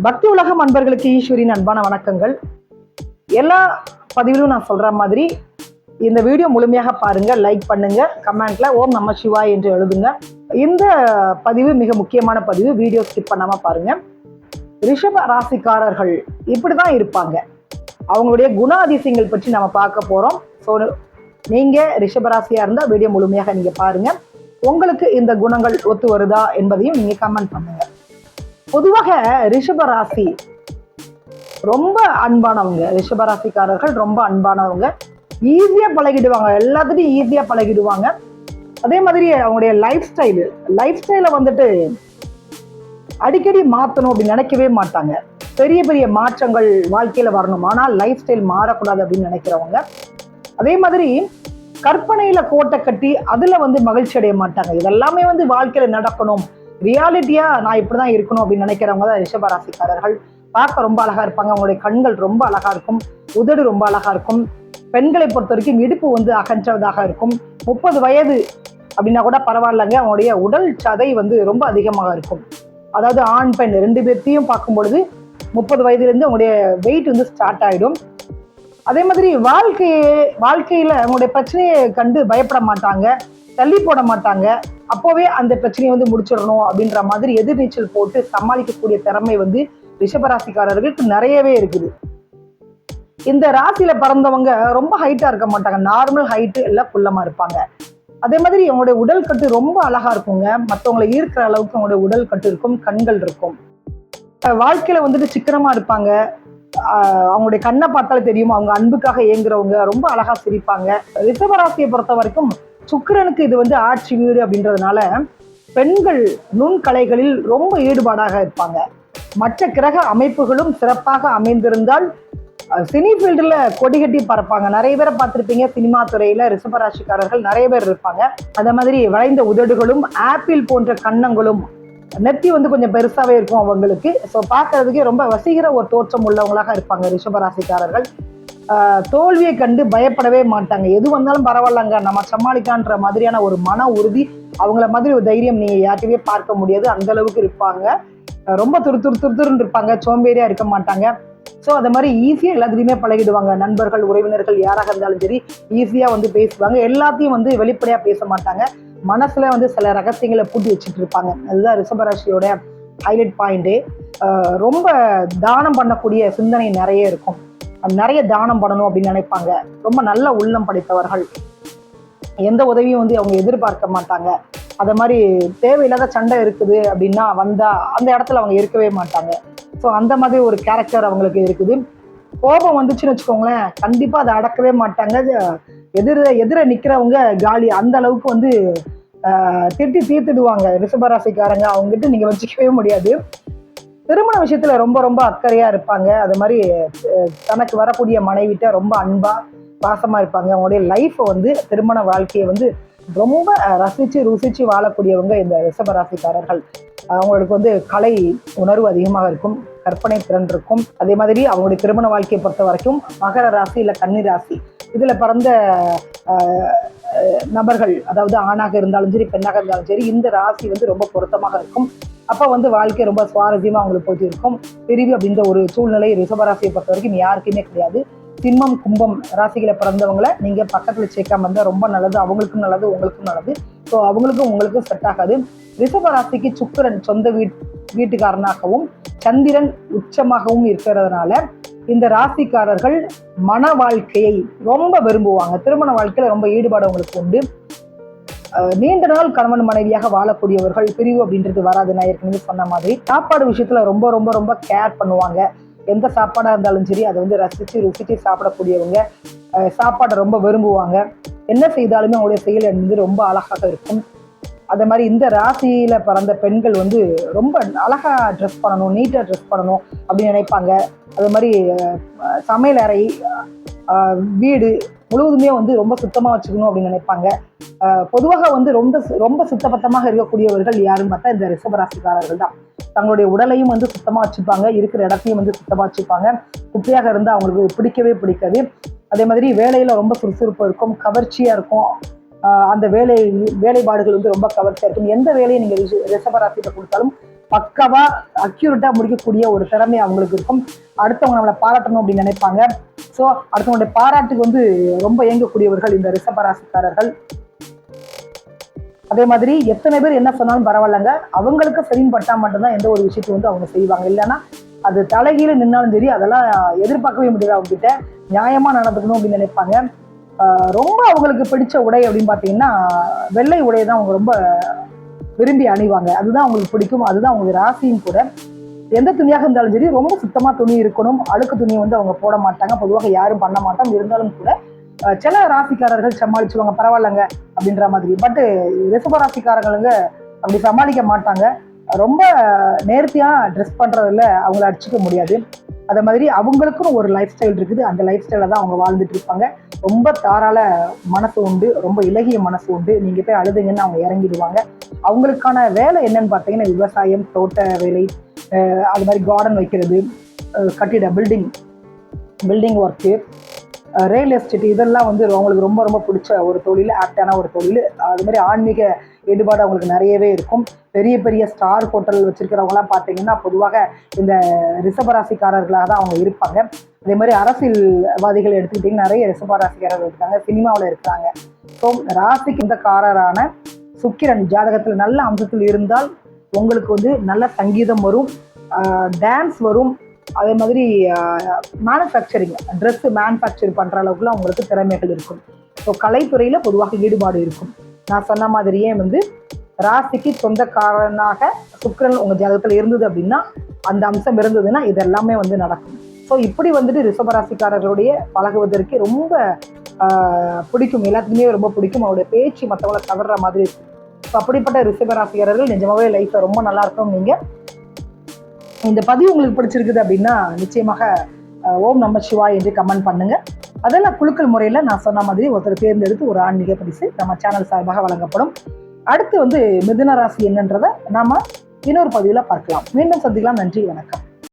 பக்தி உலகம் அன்பர்களுக்கு ஈஸ்வரின் அன்பான வணக்கங்கள். எல்லா பதிவிலும் நான் சொல்ற மாதிரி இந்த வீடியோ முழுமையாக பாருங்க, லைக் பண்ணுங்க, கமெண்ட்ல ஓம் நம சிவாய் என்று எழுதுங்க. இந்த பதிவு மிக முக்கியமான பதிவு, வீடியோ ஸ்கிப் பண்ணாம பாருங்க. ரிஷப ராசிக்காரர்கள் இப்படிதான் இருப்பாங்க. அவங்களுடைய குணாதிசயங்கள் பற்றி நம்ம பார்க்க போறோம். ஸோ நீங்க ரிஷபராசியா இருந்தா வீடியோ முழுமையாக நீங்க பாருங்க. உங்களுக்கு இந்த குணங்கள் ஒத்து வருதா என்பதையும் நீங்க கமெண்ட் பண்ணுங்க. பொதுவாக ரிஷபராசி ரொம்ப அன்பானவங்க. ரிஷபராசிக்காரர்கள் ரொம்ப அன்பானவங்க, ஈஸியா பழகிடுவாங்க, எல்லாத்துட்டையும் ஈஸியா பழகிடுவாங்க. அதே மாதிரி அவங்களுடைய லைஃப் ஸ்டைலை வந்துட்டு அடிக்கடி மாற்றணும் அப்படின்னு நினைக்கவே மாட்டாங்க. பெரிய பெரிய மாற்றங்கள் வாழ்க்கையில வரணும், ஆனால் லைஃப் ஸ்டைல் மாறக்கூடாது அப்படின்னு நினைக்கிறவங்க. அதே மாதிரி கற்பனையில கோட்டை கட்டி அதுல மகிழ்ச்சி அடைய மாட்டாங்க. இதெல்லாமே வாழ்க்கையில நடக்கணும், ரியாலிட்டியா நான் இப்படிதான் இருக்கணும் அப்படின்னு நினைக்கிறவங்க தான் ரிஷபராசிக்காரர்கள். பார்க்க ரொம்ப அழகா இருப்பாங்க, அவங்களுடைய கண்கள் ரொம்ப அழகா இருக்கும், உதடு ரொம்ப அழகா இருக்கும். பெண்களை பொறுத்த வரைக்கும் இடுப்பு அகன்றதாக இருக்கும். 30 வயது அப்படின்னா கூட பரவாயில்லைங்க, அவங்களுடைய உடல் சதை ரொம்ப அதிகமாக இருக்கும். அதாவது ஆண் பெண் 2 பேர்த்தையும் பார்க்கும் பொழுது 30 வயதுலேருந்து அவங்களுடைய வெயிட் ஸ்டார்ட் ஆகிடும். அதே மாதிரி வாழ்க்கையில அவங்களுடைய பிரச்சனையை கண்டு பயப்பட மாட்டாங்க, தள்ளி போட மாட்டாங்க. அப்போவே அந்த பிரச்சனையை முடிச்சிடணும் அப்படின்ற மாதிரி எதிர்நீச்சல் போட்டு சமாளிக்கக்கூடிய திறமை ரிஷபராசிக்காரர்களுக்கு நிறையவே இருக்குது. இந்த ராசியில பிறந்தவங்க ரொம்ப ஹைட்டா இருக்க மாட்டாங்க, நார்மல் ஹைட்டு எல்லாம் குள்ளமா இருப்பாங்க. அதே மாதிரி அவங்களுடைய உடல் கட்டு ரொம்ப அழகா இருக்குங்க, மற்றவங்களை ஈர்க்கிற அளவுக்கு அவங்களுடைய உடல் கட்டு இருக்கும், கண்கள் இருக்கும். வாழ்க்கையில சிக்கனமா இருப்பாங்க. அவங்களுடைய கண்ணை பார்த்தாலே தெரியும் அவங்க அன்புக்காக இயங்குறவங்க, ரொம்ப அழகா சிரிப்பாங்க. ரிஷபராசியை பொறுத்த வரைக்கும் சுக்கிரனுக்கு இது ஆட்சி வீடு அப்படின்றதுனால பெண்கள் நுண்கலைகளில் ரொம்ப ஈடுபாடாக இருப்பாங்க. மற்ற கிரக அமைப்புகளும் சிறப்பாக அமைந்திருந்தால் சினி ஃபீல்டில் கொடிகட்டி பறப்பாங்க. நிறைய பேரை பார்த்துருப்பீங்க, சினிமா துறையில ரிஷபராசிக்காரர்கள் நிறைய பேர் இருப்பாங்க. அதே மாதிரி வளைந்த உதடுகளும் ஆப்பிள் போன்ற கன்னங்களும், நெத்தி கொஞ்சம் பெருசாவே இருக்கும் அவங்களுக்கு. ஸோ பார்க்கறதுக்கே ரொம்ப வசீகர ஒரு தோற்றம் உள்ளவங்களாக இருப்பாங்க ரிஷபராசிக்காரர்கள். தோல்வியை கண்டு பயப்படவே மாட்டாங்க. எது வந்தாலும் பரவாயில்லங்க, நம்ம சமாளிக்கான்ற மாதிரியான ஒரு மன உறுதி, அவங்கள மாதிரி ஒரு தைரியம் நீங்க யார்கிட்டயே பார்க்க முடியாது, அந்த அளவுக்கு இருப்பாங்க. ரொம்ப துருன்னு இருப்பாங்க, சோம்பேறியா இருக்க மாட்டாங்க. ஸோ அது மாதிரி ஈஸியா எல்லாத்துலையுமே பழகிடுவாங்க. நண்பர்கள் உறவினர்கள் யாராக இருந்தாலும் சரி ஈஸியா பேசுவாங்க. எல்லாத்தையும் வெளிப்படையா பேச மாட்டாங்க, மனசுல சில ரகசியங்களை பூட்டி வச்சுட்டு இருப்பாங்க. அதுதான் ரிஷபராசியோட ஹைலைட் பாயிண்டே. ரொம்ப தானம் பண்ணக்கூடிய சிந்தனை நிறைய இருக்கும், நிறைய தானம் பண்ணணும் அப்படின்னு நினைப்பாங்க. ரொம்ப நல்ல உள்ளம் படைத்தவர்கள், எந்த உதவியும் அவங்க எதிர்பார்க்க மாட்டாங்க. அதை மாதிரி தேவையில்லாத சண்டை இருக்குது அப்படின்னா வந்தா அந்த இடத்துல அவங்க இருக்கவே மாட்டாங்க. ஸோ அந்த மாதிரி ஒரு கேரக்டர் அவங்களுக்கு இருக்குது. கோபம் வந்துச்சுன்னு வச்சுக்கோங்களேன், கண்டிப்பா அதை அடக்கவே மாட்டாங்க. எதிர நிக்கிறவங்க காலி, அந்த அளவுக்கு திட்டி தீர்த்துடுவாங்க ரிஷபராசிக்காரங்க. அவங்ககிட்ட நீங்க வச்சுக்கவே முடியாது. திருமண விஷயத்துல ரொம்ப ரொம்ப அக்கறையா இருப்பாங்க. அது மாதிரி தனக்கு வரக்கூடிய மனைவிட்ட ரொம்ப அன்பா பாசமா இருப்பாங்க. அவங்களுடைய லைஃப்பை திருமண வாழ்க்கையை ரொம்ப ரசிச்சு ருசிச்சு வாழக்கூடியவங்க இந்த ரிஷபராசிக்காரர்கள். அவங்களுக்கு கலை உணர்வு அதிகமாக இருக்கும், கற்பனை திறன் இருக்கும். அதே மாதிரி அவங்களுடைய திருமண வாழ்க்கையை பொறுத்த வரைக்கும் மகர ராசி இல்லை கன்னி ராசி இதுல பிறந்த நபர்கள், அதாவது ஆணாக இருந்தாலும் சரி பெண்ணாக இருந்தாலும் சரி, இந்த ராசி ரொம்ப பொருத்தமாக இருக்கும். அப்போ வாழ்க்கை ரொம்ப சுவாரஸ்யமா அவங்களுக்கு போயிட்டு இருக்கும். பிரிவு அப்படின்ற ஒரு சூழ்நிலை ரிஷபராசியை பொறுத்த வரைக்கும் யாருக்குமே கிடையாது. சிம்மம் கும்பம் ராசிகளை பிறந்தவங்களை நீங்க பக்கத்துல சேர்க்காம இருந்தா ரொம்ப நல்லது, அவங்களுக்கும் நல்லது, உங்களுக்கும் நல்லது. ஸோ அவங்களுக்கும் உங்களுக்கும் செட் ஆகாது. ரிஷபராசிக்கு சுக்கிரன் சொந்த வீட்டுக்காரனாகவும் சந்திரன் உச்சமாகவும் இருக்கிறதுனால இந்த ராசிக்காரர்கள் மன வாழ்க்கையை ரொம்ப விரும்புவாங்க. திருமண வாழ்க்கையில ரொம்ப ஈடுபாடு அவங்களுக்கு உண்டு. நீண்ட நாள் கணவன் மனைவியாக வாழக்கூடியவர்கள். பிரிவு அப்படின்றது வராது. நான் ஏற்கனவே சொன்ன மாதிரி சாப்பாடு விஷயத்துல ரொம்ப ரொம்ப ரொம்ப கேர் பண்ணுவாங்க. எந்த சாப்பாடா இருந்தாலும் சரி அதை ரசிச்சு ருசிச்சு சாப்பிடக்கூடியவங்க. சாப்பாடை ரொம்ப விரும்புவாங்க. என்ன செய்தாலுமே அவங்களுடைய செயல் ரொம்ப அழகாக இருக்கும். அதே மாதிரி இந்த ராசியில பிறந்த பெண்கள் ரொம்ப அழகா ட்ரெஸ் பண்ணணும், நீட்டா ட்ரெஸ் பண்ணணும் அப்படின்னு நினைப்பாங்க. அதே மாதிரி சமையல் அறை, வீடு முழுவதுமே ரொம்ப சுத்தமா வச்சுக்கணும் அப்படின்னு நினைப்பாங்க. பொதுவாக ரொம்ப ரொம்ப சுத்தபத்தமாக இருக்கக்கூடியவர்கள் யாருன்னு பார்த்தா இந்த ரிஷபராசிக்காரர்கள் தான். தங்களுடைய உடலையும் சுத்தமா வச்சுப்பாங்க, இருக்கிற இடத்தையும் சுத்தமா வச்சுப்பாங்க. குப்பையாக இருந்தால் அவங்களுக்கு பிடிக்கவே பிடிக்காது. அதே மாதிரி வேலையில ரொம்ப சுறுசுறுப்பு இருக்கும், கவர்ச்சியா இருக்கும். அந்த வேலைப்பாடுகள் ரொம்ப கவர்ச்சியா இருக்கும். எந்த வேலையை நீங்க ரிஷபராசிட்ட கொடுத்தாலும் பக்கவா அக்யூரேட்டா முடிக்கக்கூடிய ஒரு திறமை அவங்களுக்கு இருக்கும். அடுத்தவங்க நம்மளை பாராட்டணும் அப்படின்னு நினைப்பாங்க. ஸோ அடுத்தவங்களுடைய பாராட்டுக்கு வந்து ரொம்ப இயங்கக்கூடியவர்கள் இந்த ரிஷபராசிக்காரர்கள். அதே மாதிரி எத்தனை பேர் என்ன சொன்னாலும் பரவாயில்லங்க, அவங்களுக்கு சரின்னு பட்டா மட்டும்தான் எந்த ஒரு விஷயத்தையும் வந்து அவங்க செய்வாங்க. இல்லைன்னா அது தலைகீழ நின்னாலும் சரி அதெல்லாம் எதிர்பார்க்கவே முடியாது. அவங்க கிட்ட நியாயமா நடந்துக்கணும் அப்படின்னு நினைப்பாங்க. ரொம்ப அவங்களுக்கு பிடிச்ச உடை அப்படின்னு பார்த்தீங்கன்னா வெள்ளை உடையை தான் அவங்க ரொம்ப விரும்பி அணிவாங்க. அதுதான் அவங்களுக்கு பிடிக்கும், அதுதான் அவங்களுக்கு ராசியும் கூட. எந்த துணியாக இருந்தாலும் சரி ரொம்ப சுத்தமாக துணி இருக்கணும். அழுக்கு துணியை வந்து அவங்க போட மாட்டாங்க, பொதுவாக யாரும் பண்ண மாட்டோம். இருந்தாலும் கூட சில ராசிக்காரர்கள் சமாளிச்சுவாங்க, பரவாயில்லைங்க அப்படின்ற மாதிரி. பட்டு ரிஷப ராசிக்காரங்களுங்க அப்படி சமாளிக்க மாட்டாங்க. ரொம்ப நேர்த்தியாக ட்ரெஸ் பண்ணுறதுல அவங்கள அடிச்சுக்க முடியாது. அதே மாதிரி அவங்களுக்குன்னு ஒரு லைஃப் ஸ்டைல் இருக்குது. அந்த லைஃப் ஸ்டைலில் தான் அவங்க வாழ்ந்துட்டு இருப்பாங்க. ரொம்ப தாராள மனசு உண்டு, ரொம்ப இலகிய மனசு உண்டு. நீங்கள் போய் அழுதுங்கன்னு அவங்க இறங்கிடுவாங்க. அவங்களுக்கான வேலை என்னன்னு பார்த்தீங்கன்னா விவசாயம், தோட்ட வேலை, அது மாதிரி கார்டன் வைக்கிறது, கட்டிட பில்டிங் ஒர்க்கு, ரியல் எஸ்டேட், இதெல்லாம் வந்து அவங்களுக்கு ரொம்ப ரொம்ப பிடிச்ச ஒரு தொழில், ஆக்டான ஒரு தொழில். அது மாதிரி ஆன்மீக ஈடுபாடு அவங்களுக்கு நிறையவே இருக்கும். பெரிய பெரிய ஸ்டார் ஹோட்டல் வச்சிருக்கிறவங்கலாம் பார்த்தீங்கன்னா பொதுவாக இந்த ரிஷபராசிக்காரர்களாக தான் அவங்க இருப்பாங்க. அதே மாதிரி அரசியல்வாதிகள் எடுத்துக்கிட்டிங்கன்னா நிறைய ரிஷபராசிக்காரர்கள் இருக்காங்க, சினிமாவில் இருக்கிறாங்க. ஸோ ராசிக்கு இந்த காரரான சுக்கிரன் ஜாதகத்தில் நல்ல அம்சத்தில் இருந்தால் உங்களுக்கு வந்து நல்ல சங்கீதம் வரும், டான்ஸ் வரும். அதே மாதிரி மேனுஃபேக்சரிங், ட்ரெஸ் மேனுஃபேக்சர் பண்ணுற அளவுக்குலாம் உங்களுக்கு திறமைகள் இருக்கும். ஸோ கலைத்துறையில் பொதுவாக ஈடுபாடு இருக்கும். நான் சொன்ன மாதிரியே வந்து ராசிக்கு சொந்தக்காரனாக சுக்கிரன் உங்கள் ஜாதகத்தில் இருந்தது அப்படின்னா, அந்த அம்சம் இருந்ததுன்னா இது எல்லாமே வந்து நடக்கும். ஸோ இப்படி வந்துட்டு ரிஷபராசிக்காரர்களுடைய பழகுவதற்கு ரொம்ப பிடிக்கும், எல்லாத்துக்குமே ரொம்ப பிடிக்கும். அவருடைய பேச்சு மற்றவங்களை கவர்ற மாதிரி இருக்கும். ஸோ அப்படிப்பட்ட ரிஷபராசிக்காரர்கள் நிஜமாவே லைஃப்பில் ரொம்ப நல்லா இருக்கும். நீங்கள் இந்த பதிவு உங்களுக்கு பிடிச்சிருக்குது அப்படின்னா நிச்சயமாக ஓம் நம சிவாய் என்று கமெண்ட் பண்ணுங்க. அதெல்லாம் குழுக்கள் முறையில் நான் சொன்ன மாதிரி ஒருத்தர் தேர்ந்தெடுத்து ஒரு ஆன்மீக பரிசு நம்ம சேனல் சார்பாக வழங்கப்படும். அடுத்து வந்து மிதுன ராசி என்னன்றதை நாம இன்னொரு பதிவில் பார்க்கலாம். மீண்டும் சந்திக்கலாம். நன்றி, வணக்கம்.